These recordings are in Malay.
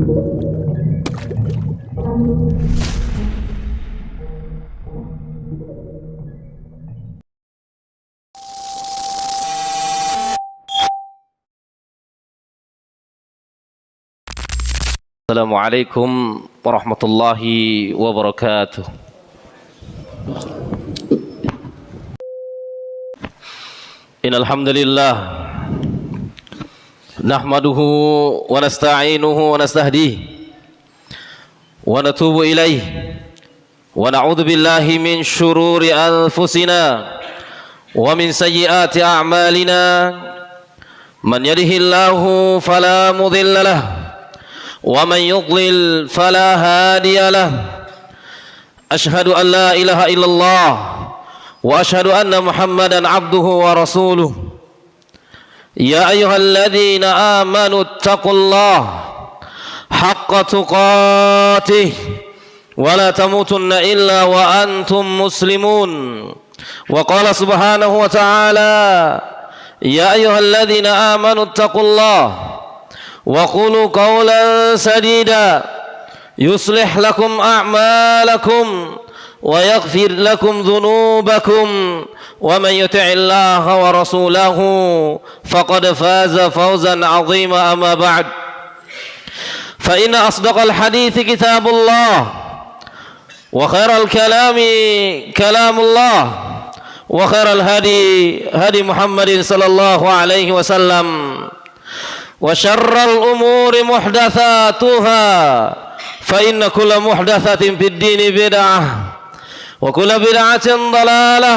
Assalamualaikum warahmatullahi wabarakatuh. Innal hamdalillah nahmaduhu wa nasta'inuhu wa nastahdihi wa natubu ilaihi wa na'udzu billahi min syururi anfusina wa min sayyiati a'malina. Man yahdihillahu fala mudilla lahu ومن يضلل فلا هادي له. أشهد أن لا إله إلا الله وأشهد أن محمدا عبده ورسوله. يا أيها الذين آمنوا اتقوا الله حق تقاته ولا تموتن إلا وأنتم مسلمون. وقال سبحانه وتعالى يا أيها الذين آمنوا اتقوا الله وقولوا قولا سديدا يصلح لكم أعمالكم ويغفر لكم ذنوبكم ومن يطع الله ورسوله فقد فاز فوزا عظيما. أما بعد فإن أصدق الحديث كتاب الله وخير الكلام كلام الله وخير الهدي هدي محمد صلى الله عليه وسلم وشر الأمور محدثاتها فإن كل محدثة في الدين بدعة وكل بدعة ضلالة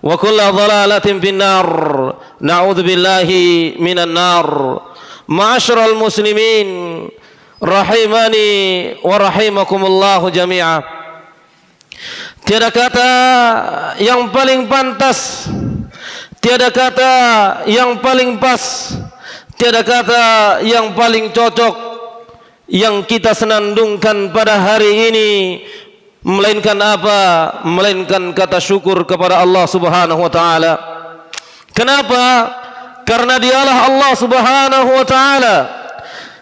وكل ضلالة في النار. نعوذ بالله من النار. معاشر المسلمين rahimani wa rahimakumullah jami'a. Tiada kata yang paling pantas, tiada kata yang paling pas, tiada kata yang paling cocok yang kita senandungkan pada hari ini melainkan apa? Melainkan kata syukur kepada Allah Subhanahu wa taala. Kenapa? Karena dialah Allah Subhanahu wa taala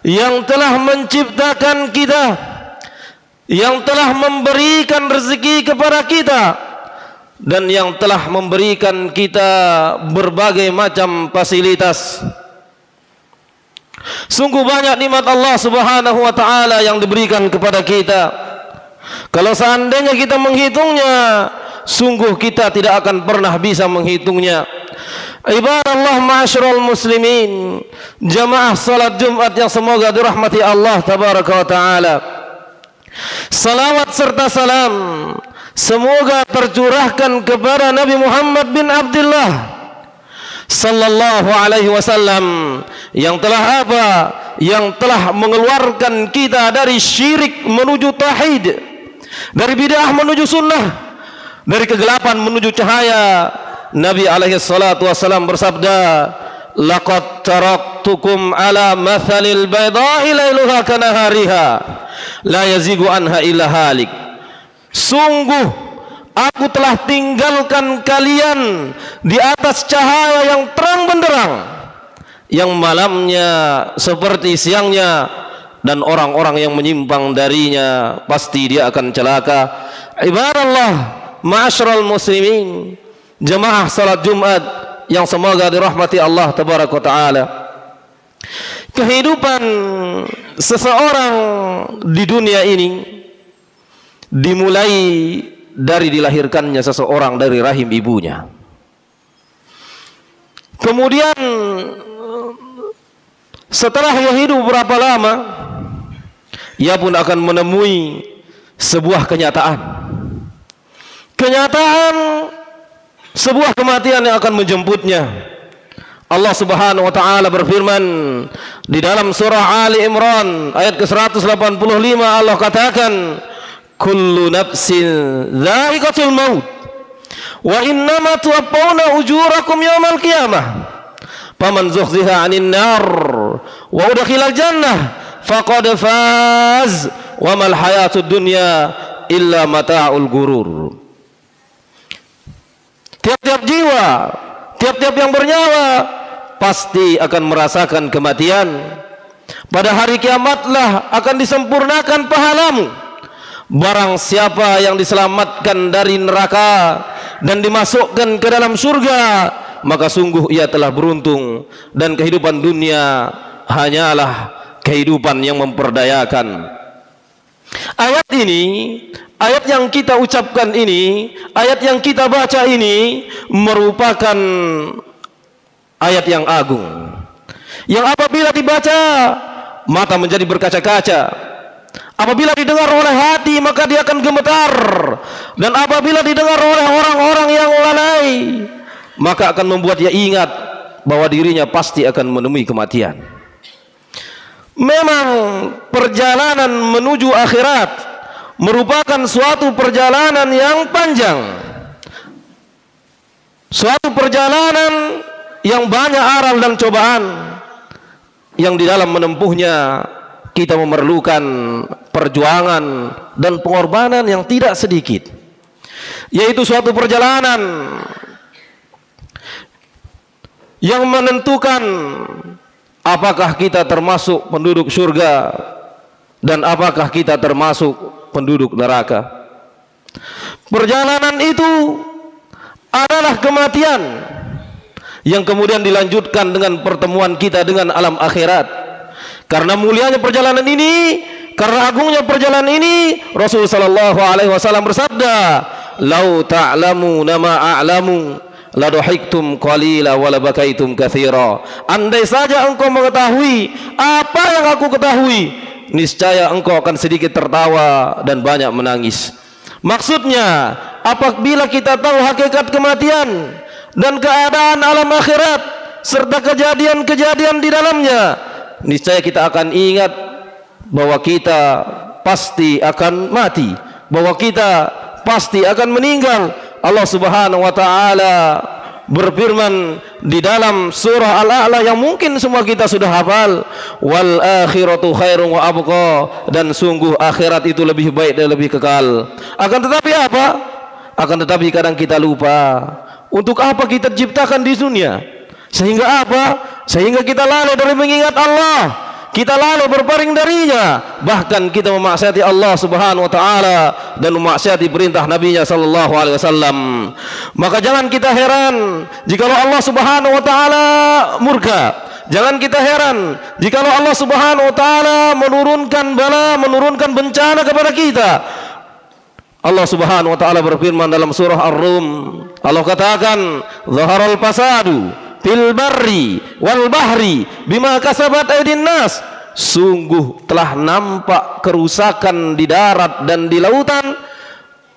yang telah menciptakan kita, yang telah memberikan rezeki kepada kita, dan yang telah memberikan kita berbagai macam fasilitas. Sungguh banyak nikmat Allah Subhanahu wa taala yang diberikan kepada kita. Kalau seandainya kita menghitungnya, sungguh kita tidak akan pernah bisa menghitungnya. Ibadallah ma'asyiral muslimin, jamaah salat Jumat yang semoga dirahmati Allah tabaraka wa taala. Salawat serta salam semoga tercurahkan kepada Nabi Muhammad bin Abdullah sallallahu alaihi wasallam yang telah apa? Yang telah mengeluarkan kita dari syirik menuju tauhid, dari bid'ah menuju sunnah, dari kegelapan menuju cahaya. Nabi alaihi salatu wasallam bersabda, laqad taraktukum ala mathalil bayda'i lailuha kanahariha la yazigu anha illa halik. Sungguh aku telah tinggalkan kalian di atas cahaya yang terang benderang, yang malamnya seperti siangnya, dan orang-orang yang menyimpang darinya pasti dia akan celaka. Ibadallah ma'asyiral muslimin, jemaah salat Jumat yang semoga dirahmati Allah tabaraka taala. Kehidupan seseorang di dunia ini dimulai dari dilahirkannya seseorang dari rahim ibunya. Kemudian setelah ia hidup berapa lama, ia pun akan menemui sebuah kenyataan. Kenyataan sebuah kematian yang akan menjemputnya. Allah Subhanahu wa taala berfirman di dalam surah Ali Imran ayat ke-185, Allah katakan, kullu nafsin dha'iqatul maut wa innama tuwaffawna ujurakum yawmal qiyamah faman zuhziha 'anil nar wa udkhilal jannah faqad faz wa mal hayatud dunya illa mata'ul gurur. Tiap-tiap jiwa, tiap-tiap yang bernyawa pasti akan merasakan kematian, pada hari kiamatlah akan disempurnakan pahalamu. Barang siapa yang diselamatkan dari neraka dan dimasukkan ke dalam surga, maka sungguh ia telah beruntung, dan kehidupan dunia hanyalah kehidupan yang memperdayakan. Ayat ini, ayat yang kita ucapkan ini, ayat yang kita baca ini merupakan ayat yang agung, yang apabila dibaca mata menjadi berkaca-kaca, apabila didengar oleh hati maka dia akan gemetar, dan apabila didengar oleh orang-orang yang lalai maka akan membuat dia ingat bahwa dirinya pasti akan menemui kematian. Memang perjalanan menuju akhirat merupakan suatu perjalanan yang panjang, suatu perjalanan yang banyak aral dan cobaan, yang di dalam menempuhnya kita memerlukan perjuangan dan pengorbanan yang tidak sedikit, yaitu suatu perjalanan yang menentukan apakah kita termasuk penduduk surga dan apakah kita termasuk penduduk neraka. Perjalanan itu adalah kematian yang kemudian dilanjutkan dengan pertemuan kita dengan alam akhirat. Karena mulianya perjalanan ini, karena agungnya perjalanan ini, Rasul sallallahu alaihi wasallam bersabda, "Lau ta'lamuna ma a'lamu la dhahiktum qalila wa la bakaitum katsira." Andai saja engkau mengetahui apa yang aku ketahui, niscaya engkau akan sedikit tertawa dan banyak menangis. Maksudnya, apabila kita tahu hakikat kematian dan keadaan alam akhirat serta kejadian-kejadian di dalamnya, niscaya kita akan ingat bahwa kita pasti akan mati, bahwa kita pasti akan meninggal. Allah Subhanahu wa taala berfirman di dalam surah Al-A'la yang mungkin semua kita sudah hafal, wal akhiratu khairun wa abqa, dan sungguh akhirat itu lebih baik dan lebih kekal. Akan tetapi apa? Akan tetapi kadang kita lupa untuk apa kita diciptakan di dunia. Sehingga apa? Sehingga kita lalai dari mengingat Allah, kita lalai berpaling darinya, bahkan kita memaksiati Allah Subhanahu wa taala dan memaksiati perintah Nabi-Nya sallallahu alaihi wasallam. Maka jangan kita heran jikalau Allah Subhanahu wa taala murka. Jangan kita heran jikalau Allah Subhanahu wa taala menurunkan bala, menurunkan bencana kepada kita. Allah Subhanahu wa taala berfirman dalam surah Ar-Rum, Allah katakan, "Zaharal fasadu fil barri wal bahri bima kasabat aydin nas." Sungguh telah nampak kerusakan di darat dan di lautan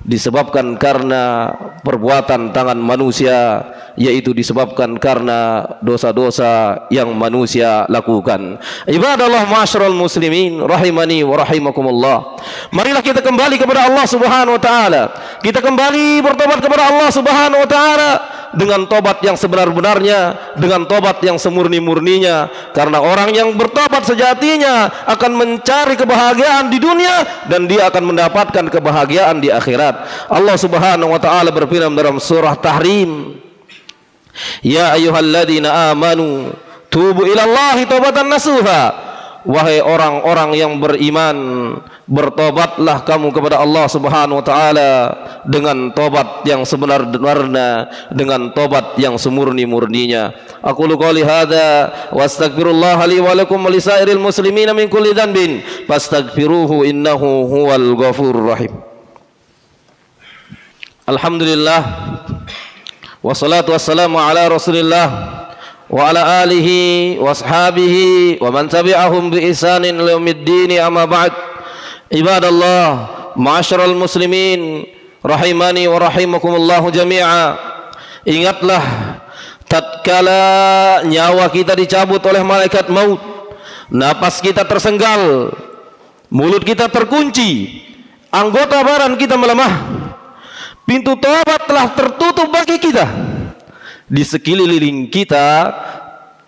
disebabkan karena perbuatan tangan manusia, yaitu disebabkan karena dosa-dosa yang manusia lakukan. Ibadallah ma'asyiral muslimin rahimani wa rahimakumullah. Marilah kita kembali kepada Allah Subhanahu wa taala. Kita kembali bertobat kepada Allah Subhanahu wa taala dengan tobat yang sebenar-benarnya, dengan tobat yang semurni-murninya. Karena orang yang bertobat sejatinya akan mencari kebahagiaan di dunia dan dia akan mendapatkan kebahagiaan di akhirat. Allah Subhanahu wa taala berfirman dalam surah Tahrim, "Ya ayyuhalladzina amanu tubu ilallahi taubatan nasuha." Wahai orang-orang yang beriman, bertobatlah kamu kepada Allah Subhanahu wa taala dengan tobat yang sebenar-benarnya, dengan tobat yang semurni-murninya. Aqulu qouli hadza wa astaghfirullah li wa lakum wa lisairil muslimina min kulli dhanbin fastaghfiruhu innahu huwal ghafurur rahim. Alhamdulillah wassalatu wassalamu ala Rasulillah wa ala alihi wa ashabihi wa man tabi'ahum bi ihsanin ila yaumiddin, amma ba'd. Ibadallah ma'asyiral muslimin rahimani wa rahimakumullah jami'a. Ingatlah tatkala nyawa kita dicabut oleh malaikat maut, napas kita tersenggal, mulut kita terkunci, anggota badan kita melemah, pintu taubat telah tertutup bagi kita. Di sekeliling kita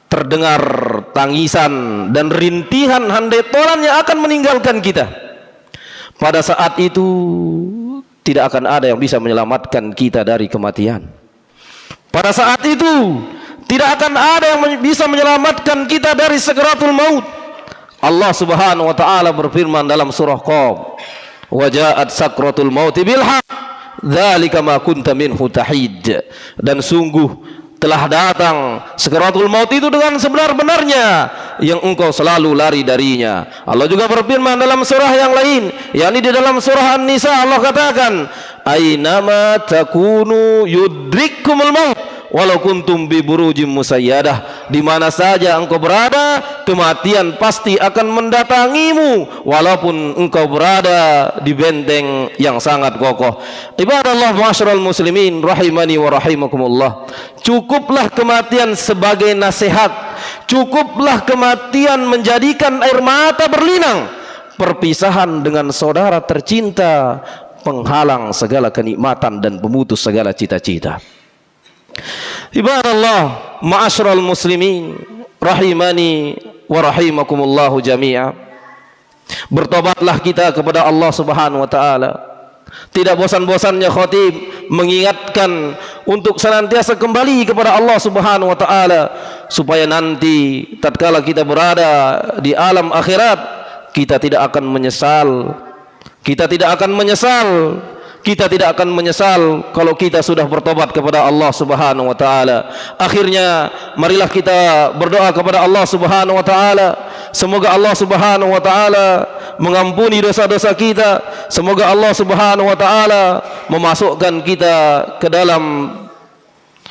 terdengar tangisan dan rintihan handai tolan yang akan meninggalkan kita. Pada saat itu tidak akan ada yang bisa menyelamatkan kita dari kematian. Pada saat itu tidak akan ada yang bisa menyelamatkan kita dari sakaratul maut. Allah Subhanahu wa taala berfirman dalam surah Qaf, "Wa ja'at sakratul mauti bil haqq, dzalika ma kunta minhu tahid." Dan sungguh telah datang sakaratul maut itu dengan sebenar-benarnya yang engkau selalu lari darinya. Allah juga berfirman dalam surah yang lain, yakni di dalam surah An-Nisa, Allah katakan, "Ainama takunu yudrikkumul maut walau kuntum bi burujim musayyadah." Di mana saja engkau berada, kematian pasti akan mendatangimu walaupun engkau berada di benteng yang sangat kokoh. Ibadallah ma'asyiral muslimin rahimani wa rahimakumullah. Cukuplah kematian sebagai nasihat, cukuplah kematian menjadikan air mata berlinang. Perpisahan dengan saudara tercinta penghalang segala kenikmatan dan pemutus segala cita-cita. Ibadallah ma'asyiral muslimin rahimani wa rahimakumullahu jami'a. Bertobatlah kita kepada Allah Subhanahu wa taala. Tidak bosan-bosannya khatib mengingatkan untuk senantiasa kembali kepada Allah Subhanahu wa taala, supaya nanti tatkala kita berada di alam akhirat kita tidak akan menyesal. Kita tidak akan menyesal. Kita tidak akan menyesal kalau kita sudah bertobat kepada Allah Subhanahu wa taala. Akhirnya marilah kita berdoa kepada Allah Subhanahu wa taala, semoga Allah Subhanahu wa taala mengampuni dosa-dosa kita. Semoga Allah Subhanahu wa taala memasukkan kita ke dalam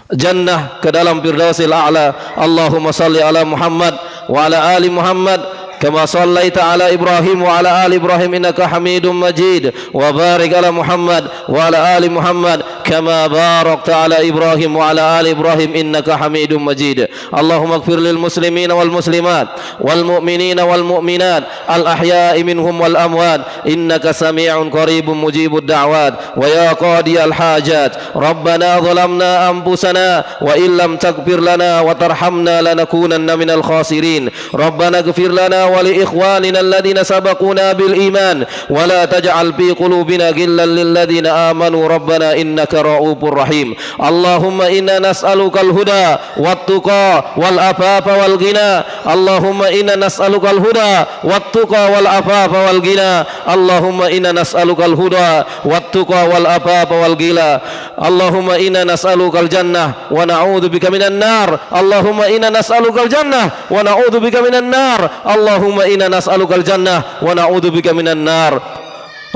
jannah, ke dalam firdausil a'la. Allahumma salli ala Muhammad wa ala ali Muhammad كما صليت على إبراهيم وعلى آل إبراهيم إنك حميد مجيد وبارك على محمد وعلى آل محمد كما باركت على إبراهيم وعلى آل إبراهيم إنك حميد مجيد اللهم اغفر للمسلمين والمسلمات والمؤمنين والمؤمنات الأحياء منهم والأموات إنك سميع قريب مجيب الدعوات ويا قاضي الحاجات ربنا ظلمنا أنفسنا وإن لم تغفر لنا وترحمنا لنكونن من الخاسرين ربنا اغفر لنا ولإخواننا الذين سبقونا بالإيمان ولا تجعل في قلوبنا غلا للذين آمنوا ربنا إنك رؤوف رحيم اللهم إنا نسألك الهدى والتقى والعفاف والغنى اللهم إنا نسألك الهدى والتقى والعفاف والغنى اللهم إنا نسألك الهدى والتقى والعفاف والغنى اللهم إنا نسألك الجنة ونعوذ بك من النار اللهم إنا نسألك الجنة ونعوذ بك من النار اللهم إنا نسألك الجنة ونعوذ بك من النار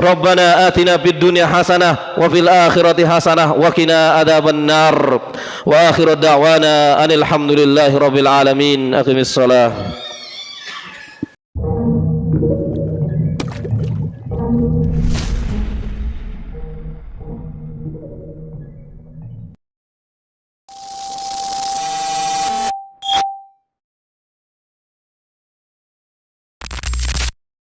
ربنا آتنا في الدنيا حسنة وفي الآخرة حسنة وقنا عذاب النار وآخر دعوانا أن الحمد لله رب العالمين أقم الصلاة